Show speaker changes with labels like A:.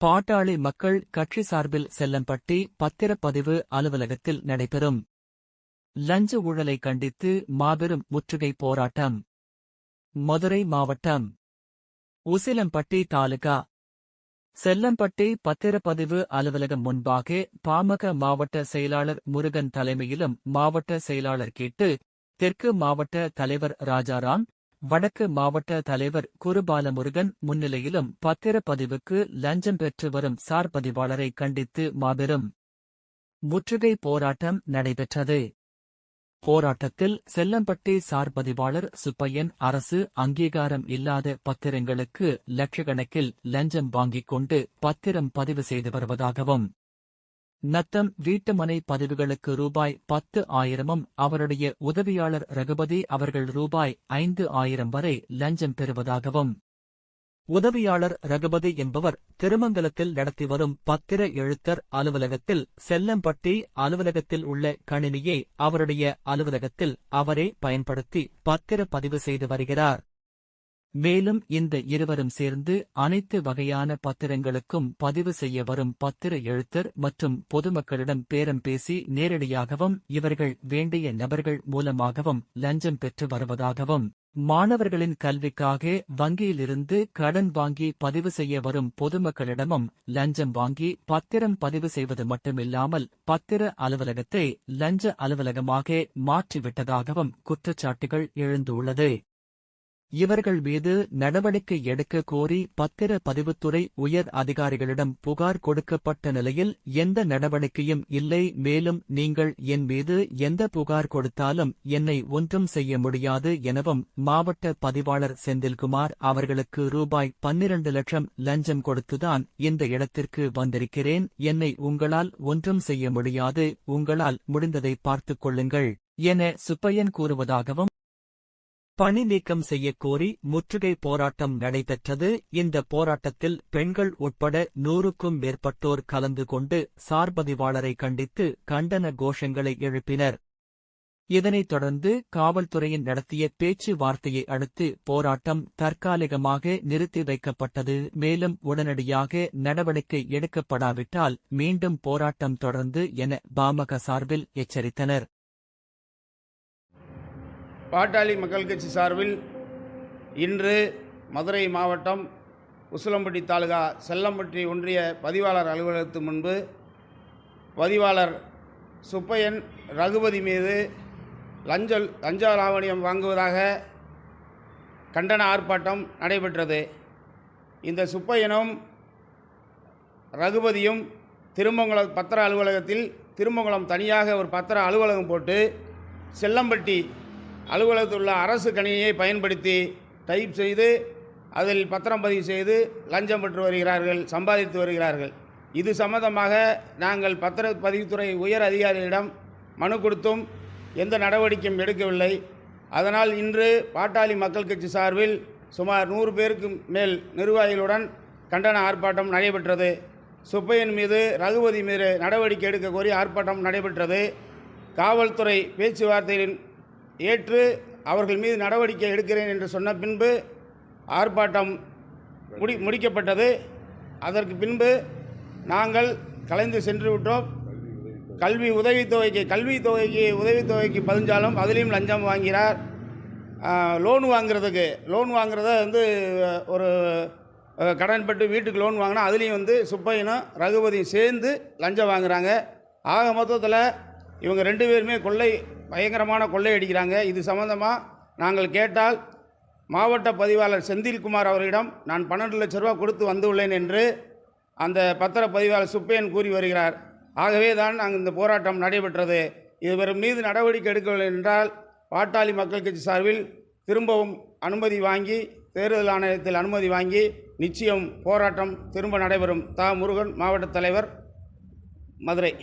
A: பாட்டாளி மக்கள் கட்சி சார்பில் செல்லம்பட்டி பத்திரப்பதிவு அலுவலகத்தில் நடைபெறும் லஞ்ச ஊழலை கண்டித்து மாபெரும் முற்றுகை போராட்டம். மதுரை மாவட்டம் உசிலம்பட்டி தாலுகா செல்லம்பட்டி பத்திரப்பதிவு அலுவலகம் முன்பாக பாமக மாவட்ட செயலாளர் முருகன் தலைமையிலும் மாவட்ட செயலாளர் கேட்டு, தெற்கு மாவட்ட தலைவர் ராஜாராம், வடக்கு மாவட்ட தலைவர் குருபாலமுருகன் முன்னிலையிலும் பத்திரப்பதிவுக்கு லஞ்சம் பெற்று வரும் சார் பதிவாளரை கண்டித்து மாபெரும் முற்றுகை போராட்டம் நடைபெற்றது. போராட்டத்தில் செல்லம்பட்டி சார் பதிவாளர் சுப்பையன் அரசு அங்கீகாரம் இல்லாத பத்திரங்களுக்கு லட்சக்கணக்கில் லஞ்சம் வாங்கிக் கொண்டு பத்திரம் பதிவு செய்து வருவதாகவும், நத்தம் வீட்டுமனை பதிவுகளுக்கு ரூபாய் 10,000 அவருடைய உதவியாளர் ரகுபதி அவர்கள் ரூபாய் 5,000 வரை லஞ்சம் பெறுவதாகவும், உதவியாளர் ரகுபதி என்பவர் திருமங்கலத்தில் நடத்தி வரும் பத்திர எழுத்தர் அலுவலகத்தில் செல்லம்பட்டி அலுவலகத்தில் உள்ள கணினியை அவருடைய அலுவலகத்தில் அவரே பயன்படுத்தி பத்திர பதிவு செய்து வருகிறார். மேலும் இந்த இருவரும் சேர்ந்து அனைத்து வகையான பத்திரங்களுக்கும் பதிவு செய்ய வரும் பத்திர எழுத்தர் மற்றும் பொதுமக்களிடம் பேரம் பேசி நேரடியாகவும் இவர்கள் வேண்டிய நபர்கள் மூலமாகவும் லஞ்சம் பெற்று வருவதாகவும், மாணவர்களின் கல்விக்காக வங்கியிலிருந்து கடன் வாங்கி பதிவு செய்ய வரும் பொதுமக்களிடமும் லஞ்சம் வாங்கி பத்திரம் பதிவு செய்வது மட்டுமில்லாமல் பத்திர அலுவலகத்தை லஞ்ச அலுவலகமாக மாற்றிவிட்டதாகவும் குற்றச்சாட்டுகள் எழுந்துள்ளது. இவர்கள் மீது நடவடிக்கை எடுக்க கோரி பத்திர பதிவுத்துறை உயர் அதிகாரிகளிடம் புகார் கொடுக்கப்பட்ட நிலையில் எந்த நடவடிக்கையும் இல்லை. மேலும் நீங்கள் என் மீது எந்த புகார் கொடுத்தாலும் என்னை ஒன்றும் செய்ய முடியாது எனவும், மாவட்ட பதிவாளர் செந்தில்குமார் அவர்களுக்கு ரூபாய் 12 லட்சம் லஞ்சம் கொடுத்துதான் இந்த இடத்திற்கு வந்திருக்கிறேன், என்னை உங்களால் ஒன்றும் செய்ய முடியாது, உங்களால் முடிந்ததை பார்த்துக் கொள்ளுங்கள் என சுப்பையன் கூறுவதாகவும், பணி நீக்கம் செய்யக் கோரி முற்றுகை போராட்டம் நடைபெற்றது. இந்த போராட்டத்தில் பெண்கள் உட்பட 100க்கும் மேற்பட்டோர் கலந்து கொண்டு சார்பதிவாளரை கண்டித்து கண்டன கோஷங்களை எழுப்பினர். இதனைத் தொடர்ந்து காவல்துறையின் நடத்திய பேச்சுவார்த்தையை அடுத்து போராட்டம் தற்காலிகமாக நிறுத்தி வைக்கப்பட்டது. மேலும் உடனடியாக நடவடிக்கை எடுக்கப்படாவிட்டால் மீண்டும் போராட்டம் தொடர்ந்து என பாமக சார்பில் எச்சரித்தனர்.
B: பாட்டாளி மக்கள் கட்சி சார்பில் இன்று மதுரை மாவட்டம் உசிலம்பட்டி தாலுகா செல்லம்பட்டி ஒன்றிய பதிவாளர் அலுவலகத்து முன்பு பதிவாளர் சுப்பையன் ரகுபதி மீது லஞ்ச லாவணியம் வாங்குவதாக கண்டன ஆர்ப்பாட்டம் நடைபெற்றது. இந்த சுப்பையனும் ரகுபதியும் திருமங்கலம் பத்திர அலுவலகத்தில் திருமங்கலம் தனியாக ஒரு பத்திர அலுவலகம் போட்டு செல்லம்பட்டி அலுவலகத்தில் உள்ள அரசு கணினியை பயன்படுத்தி டைப் செய்து அதில் பத்திரம் பதிவு செய்து லஞ்சம் பெற்று வருகிறார்கள், சம்பாதித்து வருகிறார்கள். இது சம்பந்தமாக நாங்கள் பத்திரப்பதிவுத்துறை உயர் அதிகாரிகளிடம் மனு கொடுத்தும் எந்த நடவடிக்கையும் எடுக்கவில்லை. அதனால் இன்று பாட்டாளி மக்கள் கட்சி சார்பில் சுமார் 100 பேருக்கு மேல் நிர்வாகிகளுடன் கண்டன ஆர்ப்பாட்டம் நடைபெற்றது. சுப்பையன் மீது ரகுபதி மீது நடவடிக்கை எடுக்க கோரி ஆர்ப்பாட்டம் நடைபெற்றது. காவல்துறை பேச்சுவார்த்தையின் ஏற்று அவர்கள் மீது நடவடிக்கை எடுக்கிறேன் என்று சொன்ன பின்பு ஆர்ப்பாட்டம் முடிக்கப்பட்டது. அதற்கு பின்பு நாங்கள் கலைந்து சென்று விட்டோம். உதவித்தொகைக்கு பதிஞ்சாலும் அதிலையும் லஞ்சம் வாங்கிறார். லோன் வாங்குறத ஒரு கடன் பட்டு வீட்டுக்கு லோன் வாங்கினா அதுலேயும் சுப்பையனும் ரகுபதியும் சேர்ந்து லஞ்சம் வாங்குறாங்க. ஆக மொத்தத்தில் இவங்க 2 பேருமே பயங்கரமான கொள்ளை அடிக்கிறாங்க. இது சம்பந்தமாக நாங்கள் கேட்டால் மாவட்ட பதிவாளர் செந்தில்குமார் அவர்களிடம் நான் 12 லட்ச ரூபா கொடுத்து வந்துள்ளேன் என்று அந்த பத்திர பதிவாளர் சுப்பையன் கூறி வருகிறார். ஆகவே தான் நாங்கள் இந்த போராட்டம் நடைபெற்றது. இவர் மீது நடவடிக்கை எடுக்கவில்லை என்றால் பாட்டாளி மக்கள் கட்சி சார்பில் திரும்பவும் அனுமதி வாங்கி தேர்தல் ஆணையத்தில் அனுமதி வாங்கி நிச்சயம் போராட்டம் திரும்ப நடைபெறும். முருகன், மாவட்ட தலைவர், மதுரை.